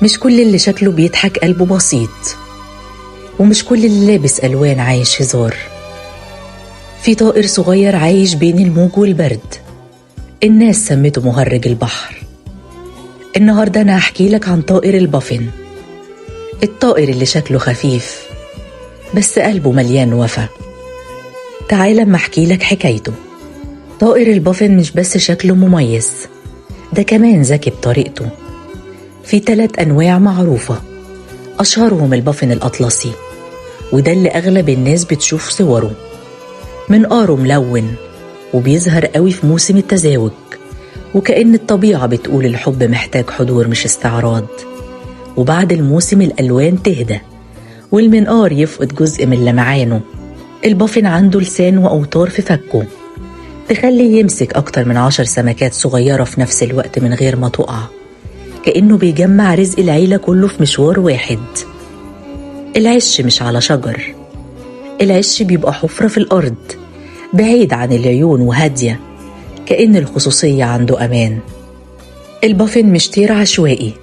مش كل اللي شكله بيضحك قلبه بسيط، ومش كل اللي لابس ألوان عايش هزار. في طائر صغير عايش بين الموج والبرد، الناس سمته مهرج البحر. النهاردة أنا هحكي لك عن طائر البافن، الطائر اللي شكله خفيف بس قلبه مليان وفا. تعال اما احكي لك حكايته. طائر البافن مش بس شكله مميز، ده كمان ذكي بطريقته. في 3 أنواع معروفة، أشهرهم البافن الأطلسي، وده اللي أغلب الناس بتشوف صوره. منقاره ملون وبيظهر قوي في موسم التزاوج، وكأن الطبيعة بتقول الحب محتاج حضور مش استعراض. وبعد الموسم الألوان تهدى والمنقار يفقد جزء من لمعانه. البافن عنده لسان وأوتار في فكه تخليه يمسك أكتر من 10 سمكات صغيرة في نفس الوقت من غير ما تقع، كأنه بيجمع رزق العيلة كله في مشوار واحد. العش مش على شجر، العش بيبقى حفرة في الأرض بعيد عن العيون وهادية، كأن الخصوصية عنده أمان. البافن مش طير عشوائي،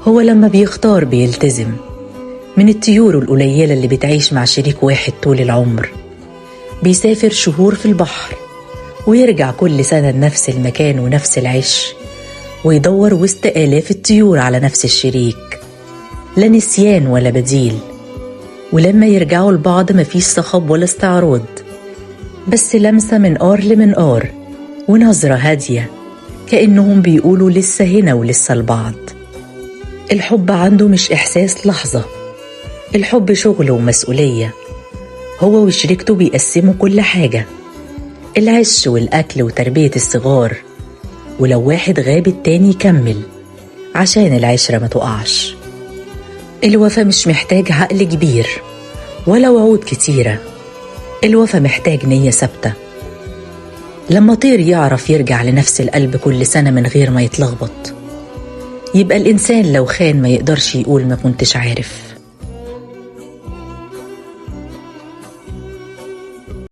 هو لما بيختار بيلتزم. من الطيور القليلة اللي بتعيش مع شريك واحد طول العمر، بيسافر شهور في البحر ويرجع كل سنة لنفس المكان ونفس العش، ويدور وسط آلاف الطيور على نفس الشريك، لا نسيان ولا بديل. ولما يرجعوا لبعض مفيش صخب ولا استعراض، بس لمسة منقار لمنقار ونظرة هادية، كأنهم بيقولوا لسه هنا ولسه لبعض. الحب عنده مش إحساس لحظة، الحب شغل ومسؤولية. هو وشريكته بيقسموا كل حاجة، العش والأكل وتربية الصغار، ولو واحد غاب التاني يكمل عشان العشرة ما تقعش. الوفا مش محتاج عقل كبير ولا وعود كتيرة، الوفا محتاج نية ثابتة. لما طير يعرف يرجع لنفس القلب كل سنة من غير ما يتلخبط، يبقى الإنسان لو خان ما يقدرش يقول ما كنتش عارف.